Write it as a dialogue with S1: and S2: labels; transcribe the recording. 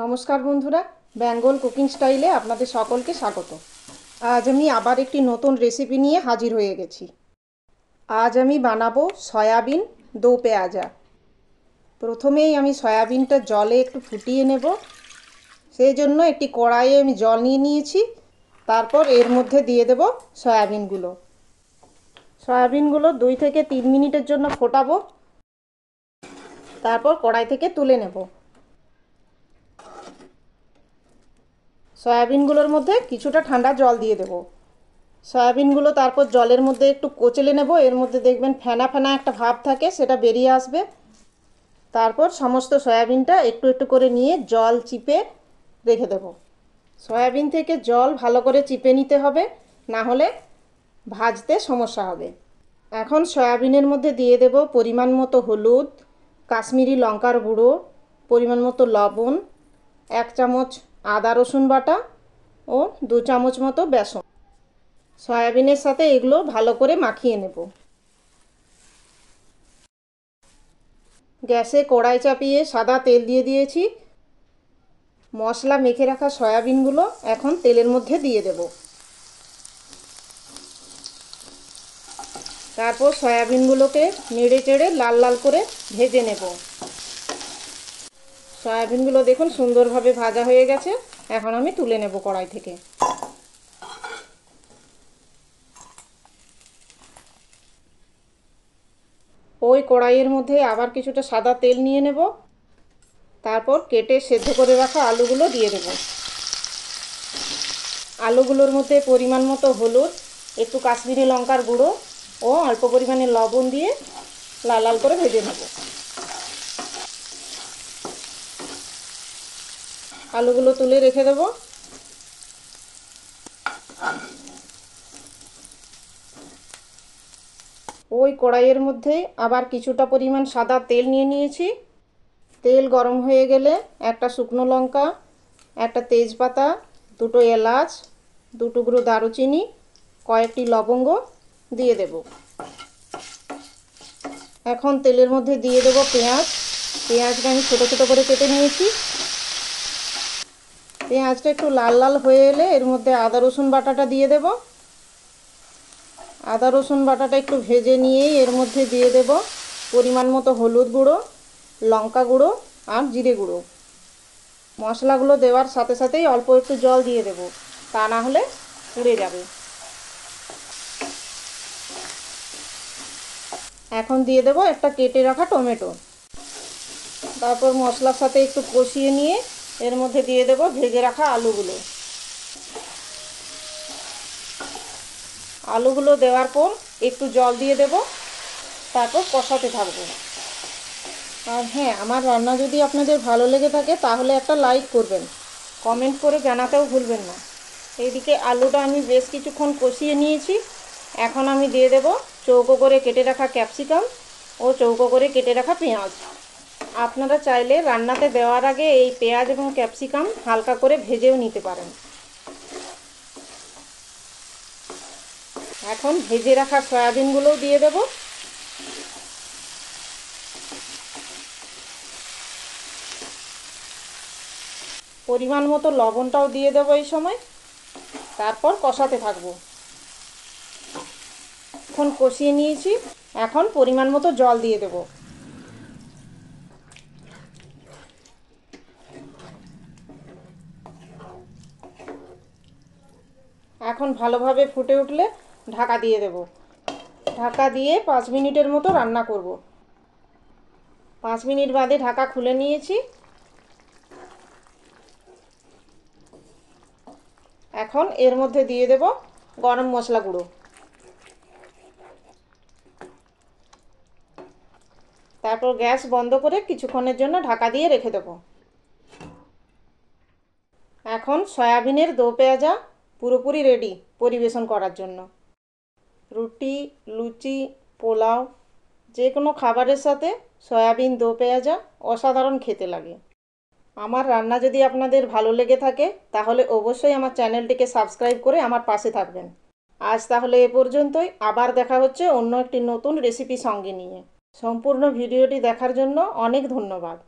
S1: নমস্কার বন্ধুরা, বেঙ্গল কুকিং স্টাইলে আপনাদের সকলকে স্বাগত। আজ আমি আবার একটি নতুন রেসিপি নিয়ে হাজির হয়ে গেছি। আজ আমি বানাবো সয়াবিন দো পেঁয়াজা। প্রথমেই আমি সয়াবিনটা জলে একটু ফুটিয়ে নেব। সেই জন্য একটি কড়াইয়ে আমি জল নিয়ে নিয়েছি। তারপর এর মধ্যে দিয়ে দেব সয়াবিনগুলো। সয়াবিনগুলো 2 থেকে 3 মিনিটের জন্য ফোটাবো। তারপর কড়াই থেকে তুলে নেব। সয়াবিনগুলোর মধ্যে কিছুটা ঠান্ডা জল দিয়ে দেব। সয়াবিনগুলো তারপর জলের মধ্যে একটু কচলে নেব। এর মধ্যে দেখবেন ফেনা ফেনা একটা ভাব থাকে, সেটা বেরিয়ে আসবে। তারপর সমস্ত সয়াবিনটা একটু একটু করে নিয়ে জল চিপে রেখে দেব। সয়াবিন থেকে জল ভালো করে চিপে নিতে হবে, না হলে ভাজতে সমস্যা হবে। এখন সয়াবিনের মধ্যে দিয়ে দেব পরিমাণ মতো হলুদ, কাশ্মীরি লঙ্কার গুঁড়ো, পরিমাণ মতো লবণ, 1 চামচ আদা রসুন বাটা ও 2 চামচ মতো বেসন। সয়াবিনের সাথে এগুলো ভালো করে মাখিয়ে নেব। গ্যাসে কড়াই চাপিয়ে সাদা তেল দিয়ে দিয়েছি। মশলা মেখে রাখা সয়াবিনগুলো এখন তেলের মধ্যে দিয়ে দেব। তারপর সয়াবিনগুলোকে নেড়ে চেড়ে লাল লাল করে ভেজে নেব। সয়াবিনগুলো দেখুন সুন্দরভাবে ভাজা হয়ে গেছে। এখন আমি তুলে নেব কড়াই থেকে। ওই কড়াইয়ের মধ্যে আবার কিছুটা সাদা তেল নিয়ে নেব। তারপর কেটে সেদ্ধ করে রাখা আলুগুলো দিয়ে দেব। আলুগুলোর মধ্যে পরিমাণ মতো হলুদ, একটু কাশ্মীরি লঙ্কার গুঁড়ো ও অল্প পরিমাণে লবণ দিয়ে লাল লাল করে ভেজে নেব। আলুগুলো তুলে রেখে দেব। ওই কড়াইয়ের মধ্যে আবার কিছুটা পরিমাণ সাদা তেল নিয়ে নিয়েছি। তেল গরম হয়ে গেলে একটা শুকনো লঙ্কা, একটা তেজপাতা, 2টো এলাচ, 2 টুকরো দারুচিনি, কয়েকটি লবঙ্গ দিয়ে দেব। এখন তেলের মধ্যে দিয়ে দেব পেঁয়াজ। পেঁয়াজটা আমি ছোটো ছোটো করে কেটে নিয়েছি। পেঁয়াজটা একটু লাল লাল হয়ে এলে এর মধ্যে আদা রসুন বাটাটা দিয়ে দেব। আদা রসুন বাটাটা একটু ভেজে নিয়েই এর মধ্যে দিয়ে দেব পরিমাণ মতো হলুদ গুঁড়ো, লঙ্কা গুঁড়ো আর জিরে গুঁড়ো। মশলাগুলো দেওয়ার সাথে সাথেই অল্প একটু জল দিয়ে দেব, তা না হলে পুড়ে যাবে। এখন দিয়ে দেব একটা কেটে রাখা টমেটো। তারপর মশলার সাথে একটু কষিয়ে নিয়ে এর মধ্যে দিয়ে দেব ভেজে রাখা আলুগুলো। আলুগুলো দেওয়ার পর একটু জল দিয়ে দেব। তারপর কষাতে থাকবো। আর হ্যাঁ, আমার রান্না যদি আপনাদের ভালো লেগে থাকে তাহলে একটা লাইক করবেন, কমেন্ট করে জানাতেও ভুলবেন না। এইদিকে আলুটা আমি বেশ কিছুক্ষণ কষিয়ে নিয়েছি। এখন আমি দিয়ে দেব চৌকো করে কেটে রাখা ক্যাপসিকাম ও চৌকো করে কেটে রাখা পেঁয়াজ। আপনারা চাইলে রান্নাতে দেওয়ার আগে এই পেঁয়াজ এবং ক্যাপসিকাম হালকা করে ভেজেও নিতে পারেন। এখন ভেজে রাখা সয়াবিনগুলোও দিয়ে দেব। পরিমাণ মতো লবণটাও দিয়ে দেব এই সময়। তারপর কষাতে থাকবো। এখন কষিয়ে নিয়েছি। এখন পরিমাণ মতো জল দিয়ে দেব। এখন ভালোভাবে ফুটে উঠলে ঢাকা দিয়ে দেব। ঢাকা দিয়ে 5 মিনিটের মতো রান্না করব। 5 মিনিট বাদে ঢাকা খুলে নিয়েছি। এখন এর মধ্যে দিয়ে দেব গরম মশলা গুঁড়ো। তারপর গ্যাস বন্ধ করে কিছুক্ষণের জন্য ঢাকা দিয়ে রেখে দেব। এখন সয়াবিনের দো পেঁয়াজা পুরোপুরি রেডি পরিবেশন করার জন্য। রুটি, লুচি, পোলাও যে কোনো খাবারের সাথে সয়াবিন দো পেঁয়াজা অসাধারণ খেতে লাগে। আমার রান্না যদি আপনাদের ভালো লেগে থাকে তাহলে অবশ্যই আমার চ্যানেলটিকে সাবস্ক্রাইব করে আমার পাশে থাকবেন। আজ তাহলে এ পর্যন্তই। আবার দেখা হচ্ছে অন্য একটি নতুন রেসিপি সঙ্গে নিয়ে। সম্পূর্ণ ভিডিওটি দেখার জন্য অনেক ধন্যবাদ।